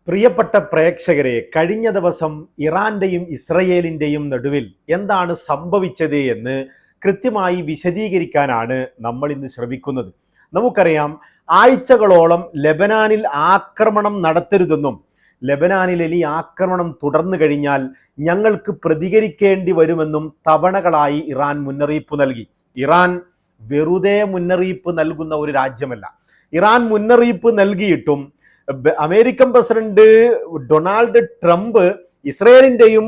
പ്രിയപ്പെട്ട പ്രേക്ഷകരെ, കഴിഞ്ഞ ദിവസം ഇറാന്റെയും ഇസ്രയേലിന്റെയും നടുവിൽ എന്താണ് സംഭവിച്ചത് എന്ന് കൃത്യമായി വിശദീകരിക്കാനാണ് നമ്മൾ ഇന്ന് ശ്രമിക്കുന്നത്. നമുക്കറിയാം, ആഴ്ചകളോളം ലെബനാനിൽ ആക്രമണം നടത്തരുതെന്നും ലെബനാനിൽ ഇനി ആക്രമണം തുടർന്നു കഴിഞ്ഞാൽ ഞങ്ങൾക്ക് പ്രതികരിക്കേണ്ടി വരുമെന്നും തവണകളായി ഇറാൻ മുന്നറിയിപ്പ് നൽകി. ഇറാൻ വെറുതെ മുന്നറിയിപ്പ് നൽകുന്ന ഒരു രാജ്യമല്ല. ഇറാൻ മുന്നറിയിപ്പ് നൽകിയിട്ടും അമേരിക്കൻ പ്രസിഡന്റ് ഡൊണാൾഡ് ട്രംപ് ഇസ്രയേലിന്റെയും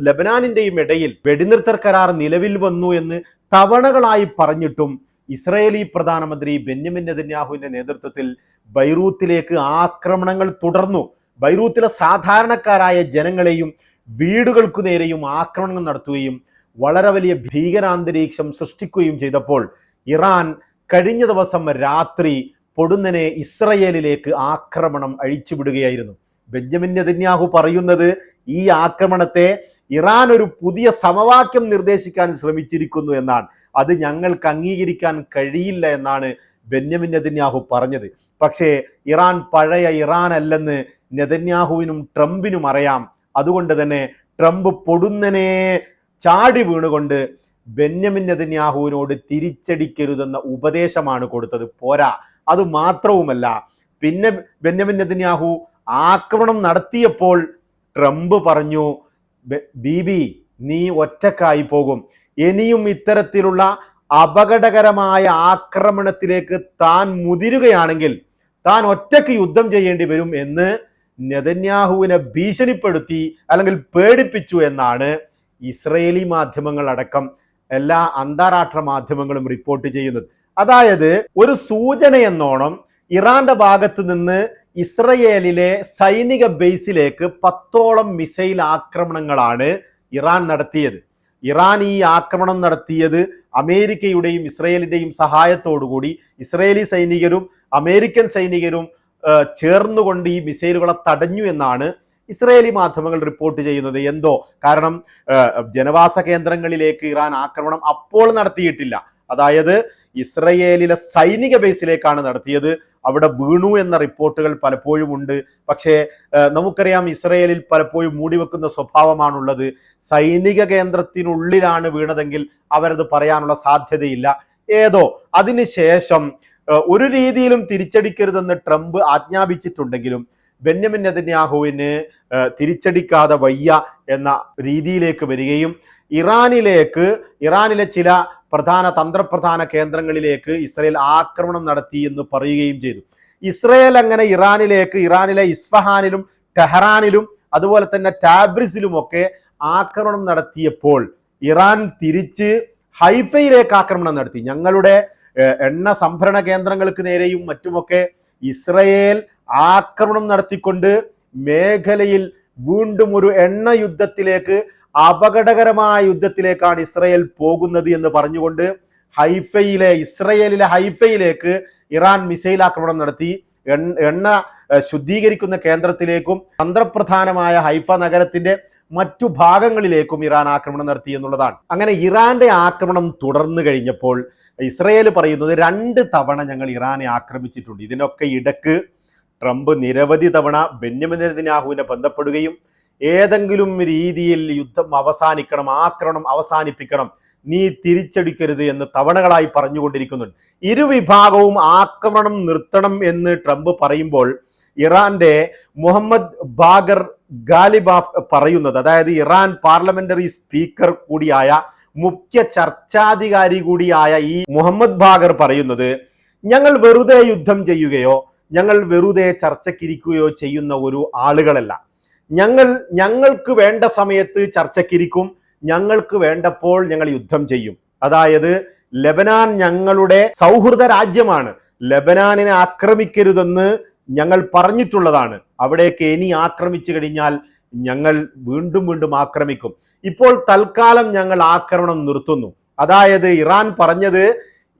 ലെബനാനിന്റെയും ഇടയിൽ വെടിനിർത്തൽ കരാർ നിലവിൽ വന്നു എന്ന് തവണകളായി പറഞ്ഞിട്ടും ഇസ്രയേലി പ്രധാനമന്ത്രി ബെന്യാമിൻ നെതന്യാഹുവിന്റെ നേതൃത്വത്തിൽ ബൈറൂത്തിലേക്ക് ആക്രമണങ്ങൾ തുടർന്നു. ബൈറൂത്തിലെ സാധാരണക്കാരായ ജനങ്ങളെയും വീടുകൾക്കു നേരെയും ആക്രമണങ്ങൾ നടത്തുകയും വളരെ വലിയ ഭീകരാന്തരീക്ഷം സൃഷ്ടിക്കുകയും ചെയ്തപ്പോൾ ഇറാൻ കഴിഞ്ഞ ദിവസം രാത്രി പൊടുന്നനെ ഇസ്രയേലിലേക്ക് ആക്രമണം അഴിച്ചുവിടുകയായിരുന്നു. ബെന്യാമിൻ നെതന്യാഹു പറയുന്നത് ഈ ആക്രമണത്തെ ഇറാൻ ഒരു പുതിയ സമവാക്യം നിർദ്ദേശിക്കാൻ ശ്രമിച്ചിരിക്കുന്നു എന്നാണ്. അത് ഞങ്ങൾക്ക് അംഗീകരിക്കാൻ കഴിയില്ല എന്നാണ് ബെന്യാമിൻ നെതന്യാഹു പറഞ്ഞത്. പക്ഷേ ഇറാൻ പഴയ ഇറാൻ അല്ലെന്ന് നെതന്യാഹുവിനും ട്രംപിനും അറിയാം. അതുകൊണ്ട് തന്നെ ട്രംപ് പൊടുന്നനെ ചാടി വീണുകൊണ്ട് ബെന്യാമിൻ നെതന്യാഹുവിനോട് തിരിച്ചടിക്കരുതെന്ന ഉപദേശമാണ് കൊടുത്തത്. പോരാ, അത് മാത്രവുമല്ല, പിന്നെ ബെന്യാമിൻ നെതന്യാഹു ആക്രമണം നടത്തിയപ്പോൾ ട്രംപ് പറഞ്ഞു, ബീബി നീ ഒറ്റക്കായി പോകും, ഇനിയും ഇത്തരത്തിലുള്ള അപകടകരമായ ആക്രമണത്തിലേക്ക് താൻ മുതിരുകയാണെങ്കിൽ താൻ ഒറ്റയ്ക്ക് യുദ്ധം ചെയ്യേണ്ടി വരും എന്ന് നെതന്യാഹുവിനെ ഭീഷണിപ്പെടുത്തി അല്ലെങ്കിൽ പേടിപ്പിച്ചു എന്നാണ് ഇസ്രയേലി മാധ്യമങ്ങൾ അടക്കം എല്ലാ അന്താരാഷ്ട്ര മാധ്യമങ്ങളും റിപ്പോർട്ട് ചെയ്യുന്നത്. അതായത് ഒരു സൂചന എന്നോണം ഇറാന്റെ ഭാഗത്ത് നിന്ന് ഇസ്രയേലിലെ സൈനിക ബേസിലേക്ക് 10ഓളം മിസൈൽ ആക്രമണങ്ങളാണ് ഇറാൻ നടത്തിയത്. ഇറാൻ ഈ ആക്രമണം നടത്തിയത് അമേരിക്കയുടെയും ഇസ്രയേലിന്റെയും സഹായത്തോടുകൂടി ഇസ്രയേലി സൈനികരും അമേരിക്കൻ സൈനികരും ചേർന്നുകൊണ്ട് ഈ മിസൈലുകളെ തടഞ്ഞു എന്നാണ് ഇസ്രയേലി മാധ്യമങ്ങൾ റിപ്പോർട്ട് ചെയ്യുന്നത്. എന്തോ കാരണം ജനവാസ കേന്ദ്രങ്ങളിലേക്ക് ഇറാൻ ആക്രമണം അപ്പോൾ നടത്തിയിട്ടില്ല. അതായത് ഇസ്രയേലിലെ സൈനിക ബേസിലേക്കാണ് നടത്തിയത്. അവിടെ വീണു എന്ന റിപ്പോർട്ടുകൾ പലപ്പോഴും ഉണ്ട്. പക്ഷേ നമുക്കറിയാം, ഇസ്രയേലിൽ പലപ്പോഴും മൂടിവെക്കുന്ന സ്വഭാവമാണുള്ളത്. സൈനിക കേന്ദ്രത്തിനുള്ളിലാണ് വീണതെങ്കിൽ അവരത് പറയാനുള്ള സാധ്യതയില്ല. ഏതോ അതിനുശേഷം ഒരു രീതിയിലും തിരിച്ചടിക്കരുതെന്ന് ട്രംപ് ആജ്ഞാപിച്ചിട്ടുണ്ടെങ്കിലും ബെന്യാമിൻ നെതന്യാഹുവിന് തിരിച്ചടിക്കാതെ വയ്യ എന്ന രീതിയിലേക്ക് വരികയും ഇറാനിലെ ചില തന്ത്രപ്രധാന കേന്ദ്രങ്ങളിലേക്ക് ഇസ്രയേൽ ആക്രമണം നടത്തി എന്ന് പറയുകയും ചെയ്തു. ഇസ്രയേൽ അങ്ങനെ ഇറാനിലെ ഇസ്ഫഹാനിലും ടെഹ്റാനിലും അതുപോലെ തന്നെ ടാബ്രിസിലുമൊക്കെ ആക്രമണം നടത്തിയപ്പോൾ ഇറാൻ തിരിച്ച് ഹൈഫയിലേക്ക് ആക്രമണം നടത്തി. ഞങ്ങളുടെ എണ്ണ സംഭരണ കേന്ദ്രങ്ങൾക്ക് നേരെയും മറ്റുമൊക്കെ ഇസ്രയേൽ ആക്രമണം നടത്തിക്കൊണ്ട് മേഖലയിൽ വീണ്ടും ഒരു എണ്ണ യുദ്ധത്തിലേക്ക്, അപകടകരമായ യുദ്ധത്തിലേക്കാണ് ഇസ്രയേൽ പോകുന്നത് എന്ന് പറഞ്ഞുകൊണ്ട് ഇസ്രയേലിലെ ഹൈഫയിലേക്ക് ഇറാൻ മിസൈൽ ആക്രമണം നടത്തി. എണ്ണ ശുദ്ധീകരിക്കുന്ന കേന്ദ്രത്തിലേക്കും തന്ത്രപ്രധാനമായ ഹൈഫ നഗരത്തിന്റെ മറ്റു ഭാഗങ്ങളിലേക്കും ഇറാൻ ആക്രമണം നടത്തി എന്നുള്ളതാണ്. അങ്ങനെ ഇറാന്റെ ആക്രമണം തുടർന്നു കഴിഞ്ഞപ്പോൾ ഇസ്രയേൽ പറയുന്നത് 2 തവണ ഞങ്ങൾ ഇറാനെ ആക്രമിച്ചിട്ടുണ്ട്. ഇതിനൊക്കെ ഇടക്ക് ട്രംപ് നിരവധി തവണ ബെന്യാമിൻ നെതന്യാഹുവിനെ ബന്ധപ്പെടുകയും ഏതെങ്കിലും രീതിയിൽ യുദ്ധം അവസാനിക്കണം, ആക്രമണം അവസാനിപ്പിക്കണം, നീ തിരിച്ചടിക്കരുത് എന്ന് തവണകളായി പറഞ്ഞുകൊണ്ടിരിക്കുന്നുണ്ട്. ഇരുവിഭാഗവും ആക്രമണം നിർത്തണം എന്ന് ട്രംപ് പറയുമ്പോൾ ഇറാന്റെ മുഹമ്മദ് ബാഗർ ഗാലിബാഫ് പറയുന്നത്, അതായത് ഇറാൻ പാർലമെന്ററി സ്പീക്കർ കൂടിയായ മുഖ്യ ചർച്ചാധികാരി കൂടിയായ ഈ മുഹമ്മദ് ബാഗർ പറയുന്നത്, ഞങ്ങൾ വെറുതെ യുദ്ധം ചെയ്യുകയോ ഞങ്ങൾ വെറുതെ ചർച്ചയ്ക്കിരിക്കുകയോ ചെയ്യുന്ന ഒരു ആളുകളല്ല. ഞങ്ങൾക്ക് വേണ്ട സമയത്ത് ചർച്ചയ്ക്കിരിക്കും, ഞങ്ങൾക്ക് വേണ്ടപ്പോൾ ഞങ്ങൾ യുദ്ധം ചെയ്യും. അതായത് ലെബനാൻ ഞങ്ങളുടെ സൗഹൃദ രാജ്യമാണ്, ലെബനാനിനെ ആക്രമിക്കരുതെന്ന് ഞങ്ങൾ പറഞ്ഞിട്ടുള്ളതാണ്. അവിടേക്ക് ഇനി ആക്രമിച്ചു കഴിഞ്ഞാൽ ഞങ്ങൾ വീണ്ടും ആക്രമിക്കും. ഇപ്പോൾ തൽക്കാലം ഞങ്ങൾ ആക്രമണം നിർത്തുന്നു. അതായത് ഇറാൻ പറഞ്ഞത്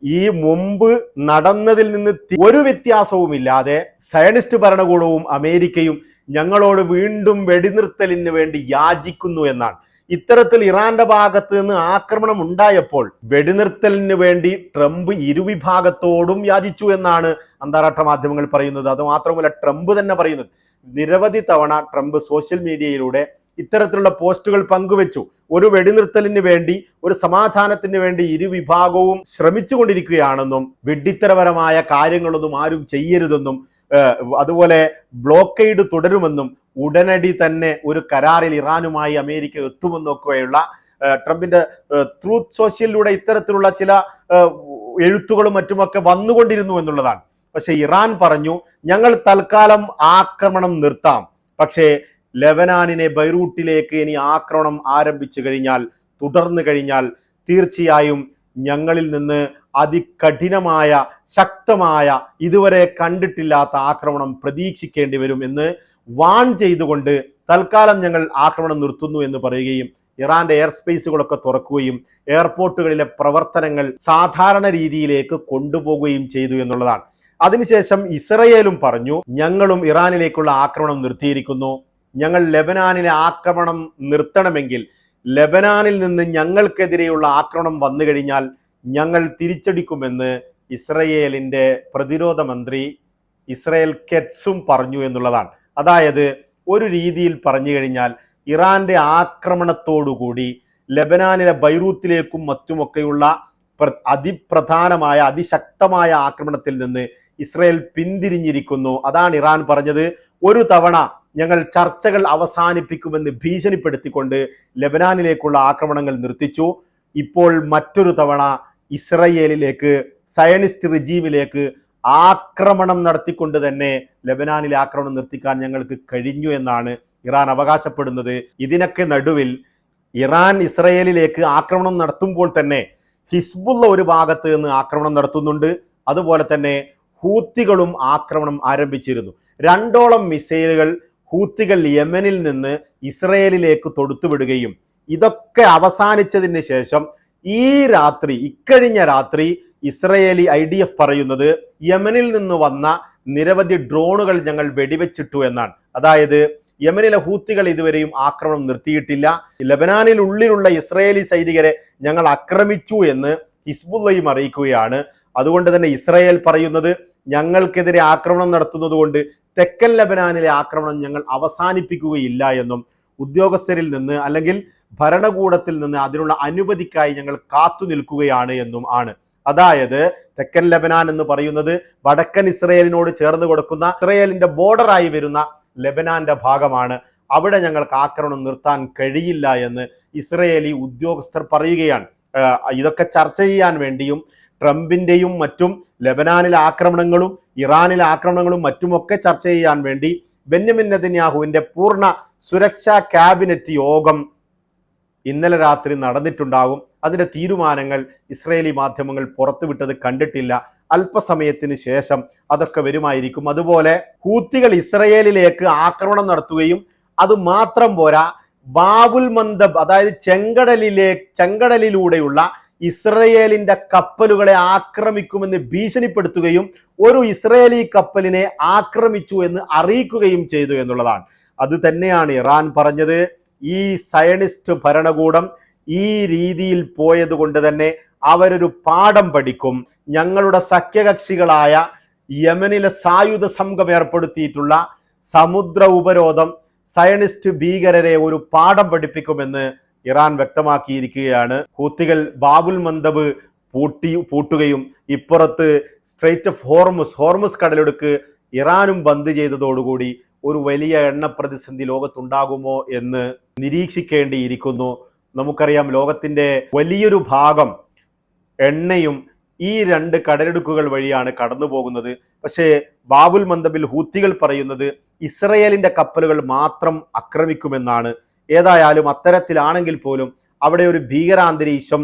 ഈ മുമ്പ് നടന്നതിൽ നിന്ന് ഒരു വ്യത്യാസവുമില്ലാതെ സയനിസ്റ്റ് ഭരണകൂടവും അമേരിക്കയും ഞങ്ങളോട് വീണ്ടും വെടിനിർത്തലിന് വേണ്ടി യാചിക്കുന്നു എന്നാണ്. ഇത്തരത്തിൽ ഇറാന്റെ ഭാഗത്ത് നിന്ന് ആക്രമണം ഉണ്ടായപ്പോൾ വെടിനിർത്തലിന് വേണ്ടി ട്രംപ് ഇരുവിഭാഗത്തോടും യാചിച്ചു എന്നാണ് അന്താരാഷ്ട്ര മാധ്യമങ്ങൾ പറയുന്നത്. അത് മാത്രമല്ല, ട്രംപ് തന്നെ പറയുന്നത് നിരവധി തവണ ട്രംപ് സോഷ്യൽ മീഡിയയിലൂടെ ഇത്തരത്തിലുള്ള പോസ്റ്റുകൾ പങ്കുവെച്ചു. ഒരു വെടിനിർത്തലിന് വേണ്ടി, ഒരു സമാധാനത്തിന് വേണ്ടി ഇരുവിഭാഗവും ശ്രമിച്ചുകൊണ്ടിരിക്കുകയാണെന്നും വിഡ്ഢിത്തരപരമായ കാര്യങ്ങളൊന്നും ആരും ചെയ്യരുതെന്നും അതുപോലെ ബ്ലോക്കേഡ് തുടരുമെന്നും ഉടനടി തന്നെ ഒരു കരാറിൽ ഇറാനുമായി അമേരിക്ക എത്തുമെന്നൊക്കെയുള്ള ട്രംപിന്റെ ട്രൂത്ത് സോഷ്യലിലൂടെ ഇത്തരത്തിലുള്ള ചില എഴുത്തുകളും മറ്റുമൊക്കെ വന്നുകൊണ്ടിരുന്നു എന്നുള്ളതാണ്. പക്ഷെ ഇറാൻ പറഞ്ഞു, ഞങ്ങൾ തൽക്കാലം ആക്രമണം നിർത്താം, പക്ഷേ ലെബനാനിനെ ബൈറൂട്ടിലേക്ക് ഇനി ആക്രമണം ആരംഭിച്ചു കഴിഞ്ഞാൽ, തുടർന്നു കഴിഞ്ഞാൽ തീർച്ചയായും ഞങ്ങളിൽ നിന്ന് അതികഠിനമായ ശക്തമായ ഇതുവരെ കണ്ടിട്ടില്ലാത്ത ആക്രമണം പ്രതീക്ഷിക്കേണ്ടി വരും എന്ന് വാൺ ചെയ്തുകൊണ്ട് തൽക്കാലം ഞങ്ങൾ ആക്രമണം നിർത്തുന്നു എന്ന് പറയുകയും ഇറാന്റെ എയർ സ്പേസുകളൊക്കെ തുറക്കുകയും എയർപോർട്ടുകളിലെ പ്രവർത്തനങ്ങൾ സാധാരണ രീതിയിലേക്ക് കൊണ്ടുപോകുകയും ചെയ്തു എന്നുള്ളതാണ്. അതിനുശേഷം ഇസ്രയേലും പറഞ്ഞു, ഞങ്ങളും ഇറാനിലേക്കുള്ള ആക്രമണം നിർത്തിയിരിക്കുന്നു. ഞങ്ങൾ ലെബനാനിലെ ആക്രമണം നിർത്തണമെങ്കിൽ ലെബനാനിൽ നിന്ന് ഞങ്ങൾക്കെതിരെയുള്ള ആക്രമണം വന്നു കഴിഞ്ഞാൽ ഞങ്ങൾ തിരിച്ചടിക്കുമെന്ന് ഇസ്രയേലിന്റെ പ്രതിരോധ മന്ത്രി ഇസ്രയേൽ കെറ്റ്സും പറഞ്ഞു എന്നുള്ളതാണ്. അതായത് ഒരു രീതിയിൽ പറഞ്ഞു കഴിഞ്ഞാൽ ഇറാന്റെ ആക്രമണത്തോടുകൂടി ലെബനാനിലെ ബൈറൂത്തിലേക്കും മറ്റുമൊക്കെയുള്ള അതിപ്രധാനമായ അതിശക്തമായ ആക്രമണത്തിൽ നിന്ന് ഇസ്രയേൽ പിന്തിരിഞ്ഞിരിക്കുന്നു. അതാണ് ഇറാൻ പറഞ്ഞത്. ഒരു തവണ ഞങ്ങൾ ചർച്ചകൾ അവസാനിപ്പിക്കുമെന്ന് ഭീഷണിപ്പെടുത്തിക്കൊണ്ട് ലെബനാനിലേക്കുള്ള ആക്രമണങ്ങൾ നിർത്തിച്ചു. ഇപ്പോൾ മറ്റൊരു തവണ ഇസ്രയേലിലേക്ക്, സയനിസ്റ്റ് റിജീമിലേക്ക് ആക്രമണം നടത്തിക്കൊണ്ട് തന്നെ ലെബനാനിലെ ആക്രമണം നിർത്തിക്കാൻ ഞങ്ങൾക്ക് കഴിഞ്ഞു എന്നാണ് ഇറാൻ അവകാശപ്പെടുന്നത്. ഇതിനൊക്കെ നടുവിൽ ഇറാൻ ഇസ്രയേലിലേക്ക് ആക്രമണം നടത്തുമ്പോൾ തന്നെ ഹിസ്ബുള്ള ഒരു ഭാഗത്ത് നിന്ന് ആക്രമണം നടത്തുന്നുണ്ട്. അതുപോലെ തന്നെ ഹൂത്തികളും ആക്രമണം ആരംഭിച്ചിരുന്നു. 2ഓളം മിസൈലുകൾ ഹൂത്തികൾ യമനിൽ നിന്ന് ഇസ്രയേലിലേക്ക് തൊടുത്തുവിടുകയും ഇതൊക്കെ അവസാനിച്ചതിന് ശേഷം ഇക്കഴിഞ്ഞ രാത്രി ഇസ്രയേലി IDF പറയുന്നത് യമനിൽ നിന്ന് വന്ന നിരവധി ഡ്രോണുകൾ ഞങ്ങൾ വെടിവെച്ചിട്ടു എന്നാണ്. അതായത് യമനിലെ ഹൂത്തികൾ ഇതുവരെയും ആക്രമണം നിർത്തിയിട്ടില്ല. ലെബനാനിൽ ഉള്ളിലുള്ള ഇസ്രയേലി സൈനികരെ ഞങ്ങൾ ആക്രമിച്ചു എന്ന് ഹിസ്ബുള്ളയും അറിയിക്കുകയാണ്. അതുകൊണ്ട് തന്നെ ഇസ്രയേൽ പറയുന്നത് ഞങ്ങൾക്കെതിരെ ആക്രമണം നടത്തുന്നത് കൊണ്ട് തെക്കൻ ലെബനാനിലെ ആക്രമണം ഞങ്ങൾ അവസാനിപ്പിക്കുകയില്ല എന്നും ഉദ്യോഗസ്ഥരിൽ നിന്ന് അല്ലെങ്കിൽ ഭരണകൂടത്തിൽ നിന്ന് അതിനുള്ള അനുമതിക്കായി ഞങ്ങൾ കാത്തു നിൽക്കുകയാണ് എന്നും ആണ്. അതായത് തെക്കൻ ലെബനാൻ എന്ന് പറയുന്നത് വടക്കൻ ഇസ്രയേലിനോട് ചേർന്ന് കൊടുക്കുന്ന ഇസ്രയേലിന്റെ ബോർഡറായി വരുന്ന ലെബനാന്റെ ഭാഗമാണ്. അവിടെ ഞങ്ങൾക്ക് ആക്രമണം നിർത്താൻ കഴിയില്ല എന്ന് ഇസ്രയേലി ഉദ്യോഗസ്ഥർ പറയുകയാണ്. ഇതൊക്കെ ചർച്ച ചെയ്യാൻ വേണ്ടിയും ട്രംപിന്റെയും മറ്റും ലെബനാനിലെ ആക്രമണങ്ങളും ഇറാനിലെ ആക്രമണങ്ങളും മറ്റുമൊക്കെ ചർച്ച ചെയ്യാൻ വേണ്ടി ബെന്യാമിൻ നെതന്യാഹുവിന്റെ പൂർണ്ണ സുരക്ഷാ ക്യാബിനറ്റ് യോഗം ഇന്നലെ രാത്രി നടന്നിട്ടുണ്ടാകും. അതിന്റെ തീരുമാനങ്ങൾ ഇസ്രയേലി മാധ്യമങ്ങൾ പുറത്തുവിട്ടത് കണ്ടിട്ടില്ല. അല്പസമയത്തിന് ശേഷം അതൊക്കെ വരുമായിരിക്കും. അതുപോലെ ഹൂത്തികൾ ഇസ്രയേലിലേക്ക് ആക്രമണം നടത്തുകയും അത് മാത്രം പോരാ, ബാബുൽ മന്ദബ് അതായത് ചെങ്കടലിലൂടെയുള്ള ഇസ്രയേലിന്റെ കപ്പലുകളെ ആക്രമിക്കുമെന്ന് ഭീഷണിപ്പെടുത്തുകയും ഒരു ഇസ്രയേലി കപ്പലിനെ ആക്രമിച്ചു എന്ന് അറിയിക്കുകയും ചെയ്തു എന്നുള്ളതാണ്. അത് തന്നെയാണ് ഇറാൻ പറഞ്ഞത്. ഈ സയനിസ്റ്റ് ഭരണകൂടം ഈ രീതിയിൽ പോയത് കൊണ്ട് തന്നെ അവരൊരു പാഠം പഠിക്കും. ഞങ്ങളുടെ സഖ്യകക്ഷികളായ യമനിലെ സായുധ സംഘം ഏർപ്പെടുത്തിയിട്ടുള്ള സമുദ്ര ഉപരോധം സയനിസ്റ്റ് ഭീകരരെ ഒരു പാഠം പഠിപ്പിക്കുമെന്ന് ഇറാൻ വ്യക്തമാക്കിയിരിക്കുകയാണ്. ഹൂത്തികൾ ബാബുൽ മന്ദബ് പൂട്ടുകയും ഇപ്പുറത്ത് സ്ട്രെയിറ്റ് ഓഫ് ഹോർമുസ് കടലിടുക്ക് ഇറാനും ബന്ദ് ചെയ്തതോടുകൂടി ഒരു വലിയ എണ്ണ പ്രതിസന്ധി ലോകത്തുണ്ടാകുമോ എന്ന് നിരീക്ഷിക്കേണ്ടിയിരിക്കുന്നു. നമുക്കറിയാം ലോകത്തിന്റെ വലിയൊരു ഭാഗം എണ്ണയും ഈ 2 കടലിടുക്കുകൾ വഴിയാണ് കടന്നു പോകുന്നത്. പക്ഷേ ബാബുൽ മന്ദബിൽ ഹൂത്തികൾ പറയുന്നത് ഇസ്രയേലിന്റെ കപ്പലുകൾ മാത്രം ആക്രമിക്കുമെന്നാണ്. ഏതായാലും അത്തരത്തിലാണെങ്കിൽ പോലും അവിടെ ഒരു ഭീകരാന്തരീക്ഷം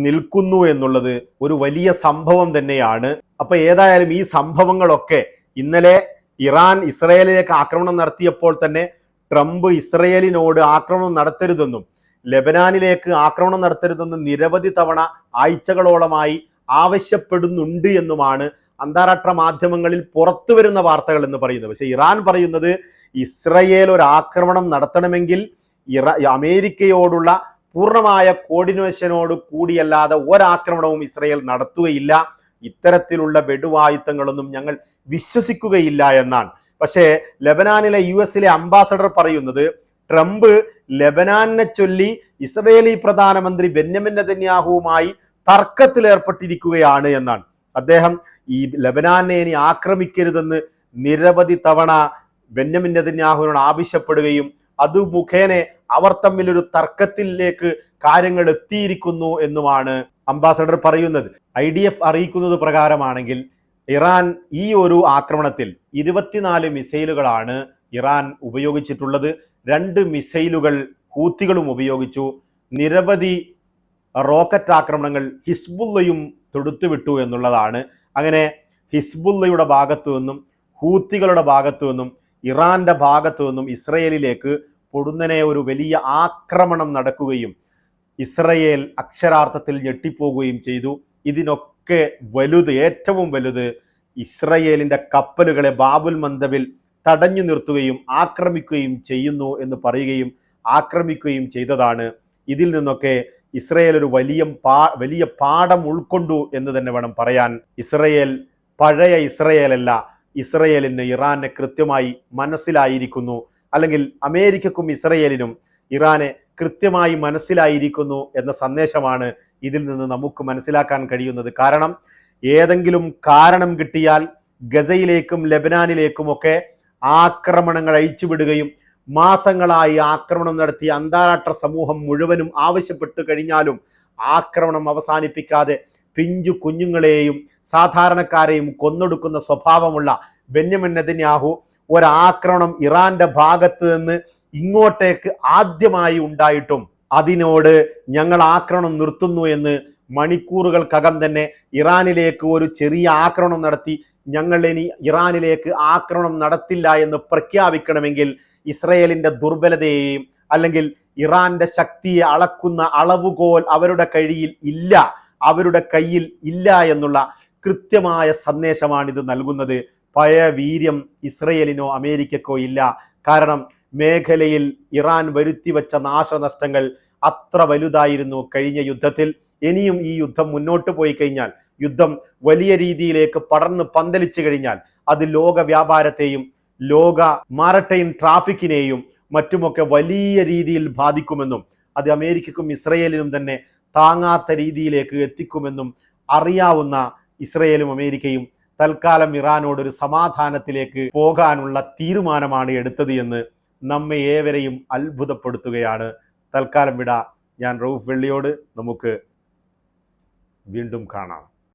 നിൽക്കുന്നു എന്നുള്ളത് ഒരു വലിയ സംഭവം തന്നെയാണ്. അപ്പൊ ഏതായാലും ഈ സംഭവങ്ങളൊക്കെ ഇന്നലെ ഇറാൻ ഇസ്രയേലിലേക്ക് ആക്രമണം നടത്തിയപ്പോൾ തന്നെ ട്രംപ് ഇസ്രയേലിനോട് ആക്രമണം നടത്തരുതെന്നും ലെബനാനിലേക്ക് ആക്രമണം നടത്തരുതെന്നും നിരവധി തവണ ആഴ്ചകളോളമായി ആവശ്യപ്പെടുന്നുണ്ട് എന്നുമാണ് അന്താരാഷ്ട്ര മാധ്യമങ്ങളിൽ പുറത്തു വരുന്ന വാർത്തകൾ എന്ന് പറയുന്നത്. പക്ഷെ ഇറാൻ പറയുന്നത് ഇസ്രയേൽ ഒരു ആക്രമണം നടത്തണമെങ്കിൽ അമേരിക്കയോടുള്ള പൂർണ്ണമായ കോർഡിനേഷനോട് കൂടിയല്ലാതെ ഒരാക്രമണവും ഇസ്രയേൽ നടത്തുകയില്ല, ഇത്തരത്തിലുള്ള വെടിവായുധങ്ങളൊന്നും ഞങ്ങൾ വിശ്വസിക്കുകയില്ല എന്നാണ്. പക്ഷേ ലെബനാനിലെ US അംബാസഡർ പറയുന്നത് ട്രംപ് ലെബനാനെ ചൊല്ലി ഇസ്രയേലി പ്രധാനമന്ത്രി ബെന്യാമിൻ നെതന്യാഹുവുമായി തർക്കത്തിലേർപ്പെട്ടിരിക്കുകയാണ് എന്നാണ്. അദ്ദേഹം ഈ ലെബനാനെ ഇനി ആക്രമിക്കരുതെന്ന് നിരവധി തവണ ബെന്യാമിൻ നെതന്യാഹുവിനോട് ആവശ്യപ്പെടുകയും അത് മുഖേന അവർ തമ്മിലൊരു തർക്കത്തിലേക്ക് കാര്യങ്ങൾ എത്തിയിരിക്കുന്നു എന്നുമാണ് അംബാസഡർ പറയുന്നത്. IDF അറിയിക്കുന്നത് പ്രകാരമാണെങ്കിൽ ഇറാൻ ഈ ഒരു ആക്രമണത്തിൽ 24 മിസൈലുകളാണ് ഇറാൻ ഉപയോഗിച്ചിട്ടുള്ളത്. 2 മിസൈലുകൾ ഹൂത്തികളും ഉപയോഗിച്ചു. നിരവധി റോക്കറ്റ് ആക്രമണങ്ങൾ ഹിസ്ബുള്ളയും തൊടുത്തുവിട്ടു എന്നുള്ളതാണ്. അങ്ങനെ ഹിസ്ബുള്ളയുടെ ഭാഗത്തു നിന്നും ഹൂത്തികളുടെ ഭാഗത്തു നിന്നും ഇറാന്റെ ഭാഗത്തു നിന്നും ഇസ്രയേലിലേക്ക് പൊടുന്നനെ ഒരു വലിയ ആക്രമണം നടക്കുകയും ഇസ്രയേൽ അക്ഷരാർത്ഥത്തിൽ ഞെട്ടിപ്പോകുകയും ചെയ്തു. ഇതിനൊക്കെ വലുത്, ഏറ്റവും വലുത്, ഇസ്രയേലിന്റെ കപ്പലുകളെ ബാബുൽ മന്ദബിൽ തടഞ്ഞു നിർത്തുകയും ആക്രമിക്കുകയും ചെയ്യുന്നു എന്ന് പറയുകയും ആക്രമിക്കുകയും ചെയ്തതാണ്. ഇതിൽ നിന്നൊക്കെ ഇസ്രയേൽ ഒരു വലിയ പാഠം ഉൾക്കൊണ്ടു എന്ന് തന്നെ വേണം പറയാൻ. ഇസ്രയേൽ പഴയ ഇസ്രയേലല്ല. ഇസ്രയേലിന് ഇറാനെ കൃത്യമായി മനസ്സിലായിരിക്കുന്നു, അല്ലെങ്കിൽ അമേരിക്കക്കും ഇസ്രയേലിനും ഇറാനെ കൃത്യമായി മനസ്സിലായിരിക്കുന്നു എന്ന സന്ദേശമാണ് ഇതിൽ നിന്ന് നമുക്ക് മനസ്സിലാക്കാൻ കഴിയുന്നത്. കാരണം ഏതെങ്കിലും കാരണം കിട്ടിയാൽ ഗസയിലേക്കും ലെബനാനിലേക്കുമൊക്കെ ആക്രമണങ്ങൾ അഴിച്ചുവിടുകയും മാസങ്ങളായി ആക്രമണം നടത്തി അന്താരാഷ്ട്ര സമൂഹം മുഴുവനും ആവശ്യപ്പെട്ടു കഴിഞ്ഞാലും ആക്രമണം അവസാനിപ്പിക്കാതെ പിഞ്ചു കുഞ്ഞുങ്ങളെയും സാധാരണക്കാരെയും കൊന്നൊടുക്കുന്ന സ്വഭാവമുള്ള ബെന്യാമിൻ നെതന്യാഹു ഒരാക്രമണം ഇറാന്റെ ഭാഗത്ത് നിന്ന് ഇങ്ങോട്ടേക്ക് ആദ്യമായി ഉണ്ടായിട്ടും അതിനോട് ഞങ്ങൾ ആക്രമണം നിർത്തുന്നു എന്ന് മണിക്കൂറുകൾക്കകം തന്നെ ഇറാനിലേക്ക് ഒരു ചെറിയ ആക്രമണം നടത്തി ഞങ്ങൾ ഇനി ഇറാനിലേക്ക് ആക്രമണം നടത്തില്ല എന്ന് പ്രഖ്യാപിക്കണമെങ്കിൽ ഇസ്രയേലിന്റെ ദുർബലതയെയും അല്ലെങ്കിൽ ഇറാന്റെ ശക്തിയെ അളക്കുന്ന അളവുകോൽ അവരുടെ കയ്യിൽ ഇല്ല എന്നുള്ള കൃത്യമായ സന്ദേശമാണ് ഇത് നൽകുന്നത്. പഴയ വീര്യം ഇസ്രയേലിനോ അമേരിക്കക്കോ ഇല്ല. കാരണം മേഖലയിൽ ഇറാൻ വരുത്തിവെച്ച നാശനഷ്ടങ്ങൾ അത്ര വലുതായിരുന്നു കഴിഞ്ഞ യുദ്ധത്തിൽ. ഇനിയും ഈ യുദ്ധം മുന്നോട്ട് പോയി കഴിഞ്ഞാൽ, യുദ്ധം വലിയ രീതിയിലേക്ക് പടർന്ന് പന്തലിച്ചു കഴിഞ്ഞാൽ അത് ലോക വ്യാപാരത്തെയും ലോക മാരടൈം ട്രാഫിക്കിനെയും മറ്റുമൊക്കെ വലിയ രീതിയിൽ ബാധിക്കുമെന്നും അത് അമേരിക്കക്കും ഇസ്രയേലിനും തന്നെ താങ്ങാത്ത രീതിയിലേക്ക് എത്തിക്കുമെന്നും അറിയാവുന്ന ഇസ്രയേലും അമേരിക്കയും തൽക്കാലം ഇറാനോടൊരു സമാധാനത്തിലേക്ക് പോകാനുള്ള തീരുമാനമാണ് എടുത്തത് എന്ന് നമ്മെ ഏവരെയും അത്ഭുതപ്പെടുത്തുകയാണ്. തൽക്കാലം വിട. ഞാൻ റൌഫ് വെള്ളിയോട്. നമുക്ക് വീണ്ടും കാണാം.